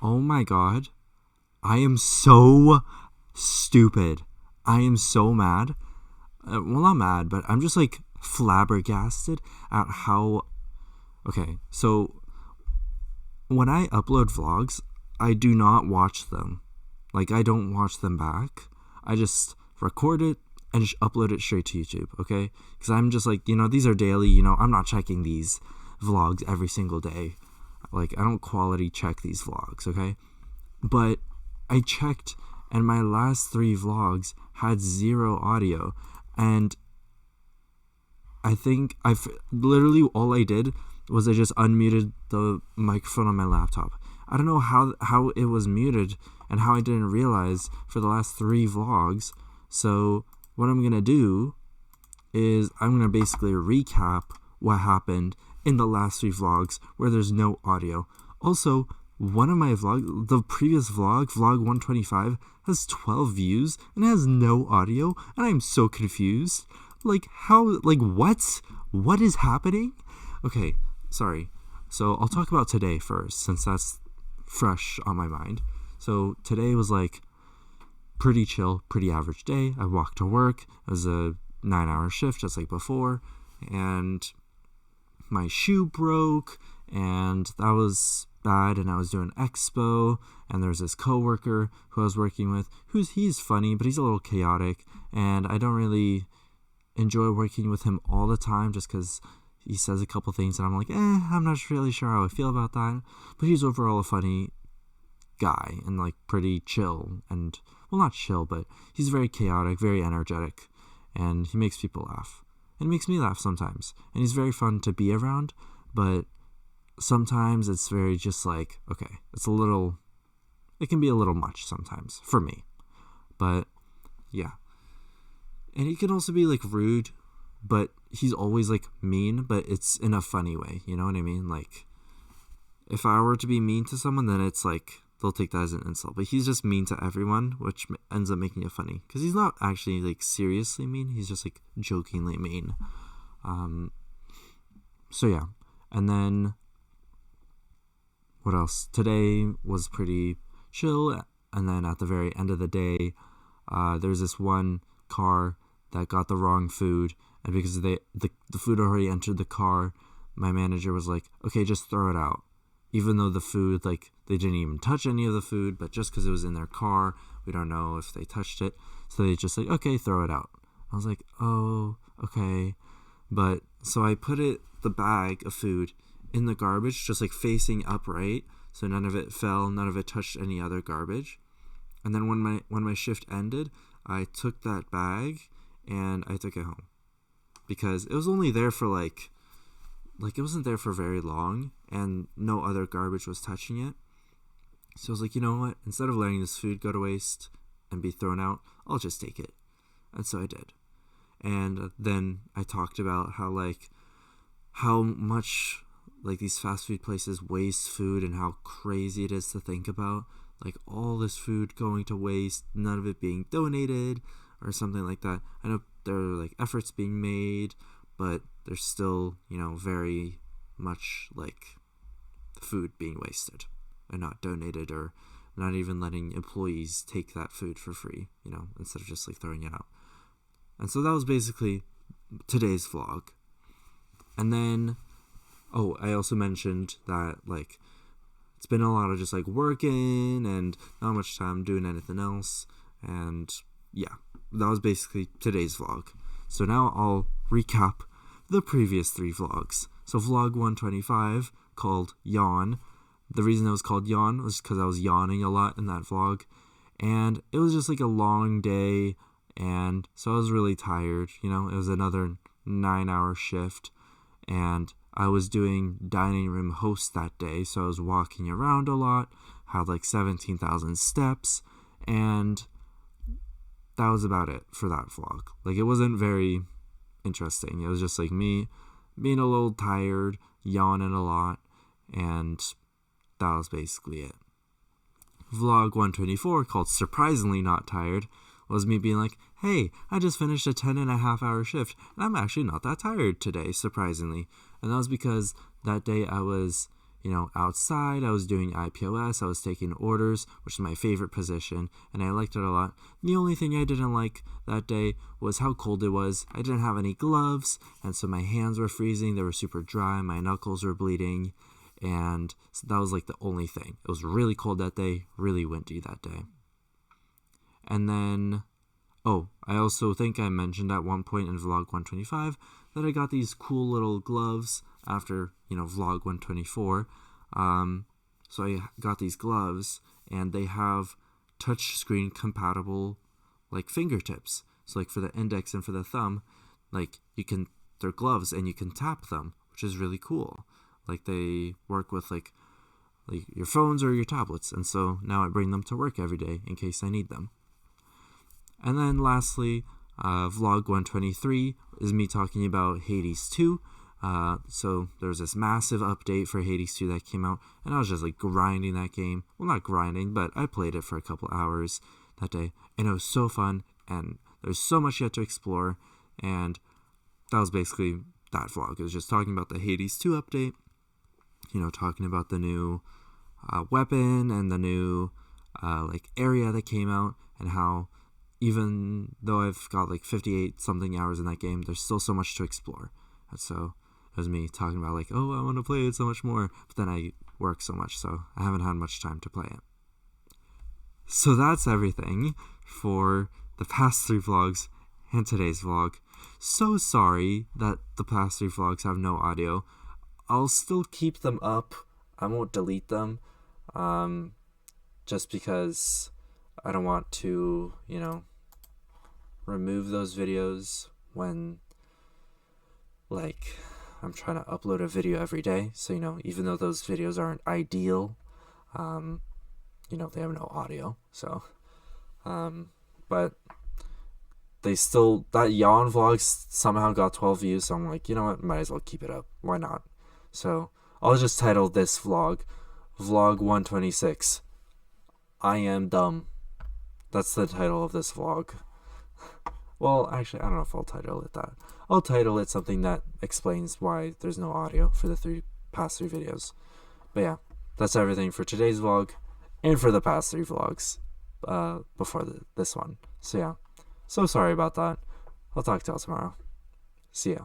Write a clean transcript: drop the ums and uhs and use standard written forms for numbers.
Oh my god. I am so stupid. I am so mad. Well, not mad, but I'm just like flabbergasted at how. Okay, so when I upload vlogs, I do not watch them. Like, I don't watch them back. I just record it and just upload it straight to YouTube, okay? Because I'm just like, these are daily, I'm not checking these vlogs every single day. Like, I don't quality check these vlogs, okay? But I checked, and my last 3 vlogs had 0 audio. And I think literally all I did was I just unmuted the microphone on my laptop. I don't know how it was muted and how I didn't realize for the last 3 vlogs. So what I'm going to do is I'm going to basically recap what happened in the last 3 vlogs where there's no audio. Also, one of my vlogs, the previous vlog 125, has 12 views and has no audio, and I'm so confused. Like, how, like, what? What is happening? Okay, sorry. So I'll talk about today first, since that's fresh on my mind. So today was like pretty chill, pretty average day. I walked to work. It was a 9-hour shift, just like before, and my shoe broke, and that was bad. And I was doing expo, and there's this coworker who I was working with he's funny, but he's a little chaotic, and I don't really enjoy working with him all the time just because he says a couple things and I'm like, I'm not really sure how I feel about that. But he's overall a funny guy and like pretty chill, and well, not chill, but he's very chaotic, very energetic, and he makes people laugh. And makes me laugh sometimes. And he's very fun to be around, but sometimes it's very just like, okay, it can be a little much sometimes for me. But yeah. And he can also be like rude, but he's always like mean, but it's in a funny way. You know what I mean? Like, if I were to be mean to someone, then it's like they'll take that as an insult. But he's just mean to everyone, which ends up making it funny because he's not actually like seriously mean. He's just like jokingly mean. So yeah, and then what else? Today was pretty chill, and then at the very end of the day, there's this one car that got the wrong food, and because the food already entered the car, my manager was like, okay, just throw it out, even though the food, like, they didn't even touch any of the food, but just because it was in their car, we don't know if they touched it, so they just like, okay, throw it out. I was like, oh, okay. But so I put the bag of food in the garbage, just like facing upright, so none of it fell, none of it touched any other garbage. And then when my shift ended, I took that bag and I took it home because it was only there for like it wasn't there for very long, and no other garbage was touching it. So I was like, you know what? Instead of letting this food go to waste and be thrown out, I'll just take it. And so I did. And then I talked about how much like these fast food places waste food and how crazy it is to think about, like all this food going to waste, none of it being donated or something like that. I know there are like efforts being made, but there's still, very much like food being wasted and not donated, or not even letting employees take that food for free, instead of just like throwing it out. And so that was basically today's vlog. And then, I also mentioned that like it's been a lot of just like working and not much time doing anything else. And yeah, that was basically today's vlog. So now I'll recap the previous 3 vlogs. So vlog 125, called Yawn. The reason it was called Yawn was because I was yawning a lot in that vlog. And it was just like a long day, and so I was really tired. It was another 9-hour shift, and I was doing dining room host that day, so I was walking around a lot, had like 17,000 steps, and that was about it for that vlog. Like, it wasn't very interesting. It was just like me being a little tired, yawning a lot, and that was basically it. Vlog 124, called Surprisingly Not Tired, was me being like, hey, I just finished a 10.5-hour shift, and I'm actually not that tired today, surprisingly. And that was because that day I was outside. I was doing IPOS. I was taking orders, which is my favorite position, and I liked it a lot. The only thing I didn't like that day was how cold it was. I didn't have any gloves, and so my hands were freezing. They were super dry. My knuckles were bleeding, and so that was like the only thing. It was really cold that day, really windy that day. And then, I also think I mentioned at one point in vlog 125 that I got these cool little gloves after, vlog 124. So I got these gloves, and they have touchscreen compatible, like, fingertips. So, like, for the index and for the thumb, like, they're gloves and you can tap them, which is really cool. Like, they work with, like your phones or your tablets. And so now I bring them to work every day in case I need them. And then lastly, vlog 123 is me talking about Hades 2. So there's this massive update for Hades 2 that came out, and I was just like grinding that game. Well, not grinding, but I played it for a couple hours that day, and it was so fun, and there's so much yet to explore, and that was basically that vlog. It was just talking about the Hades 2 update, talking about the new weapon and the new area that came out, and how even though I've got like 58 something hours in that game, there's still so much to explore. And so it was me talking about I want to play it so much more, but then I work so much, so I haven't had much time to play it. So that's everything for the past 3 vlogs and today's vlog. So sorry that the past 3 vlogs have no audio. I'll still keep them up. I won't delete them, just because I don't want to, remove those videos when, I'm trying to upload a video every day. So, even though those videos aren't ideal, they have no audio. So, but they still, that yawn vlog somehow got 12 views. So I'm like, you know what, might as well keep it up. Why not? So I'll just title this vlog, Vlog 126. I am dumb. That's the title of this vlog. Well, actually, I don't know if I'll title it that. I'll title it something that explains why there's no audio for the past 3 videos. But yeah, that's everything for today's vlog and for the past 3 vlogs before this one. So yeah, so sorry about that. I'll talk to y'all tomorrow. See ya.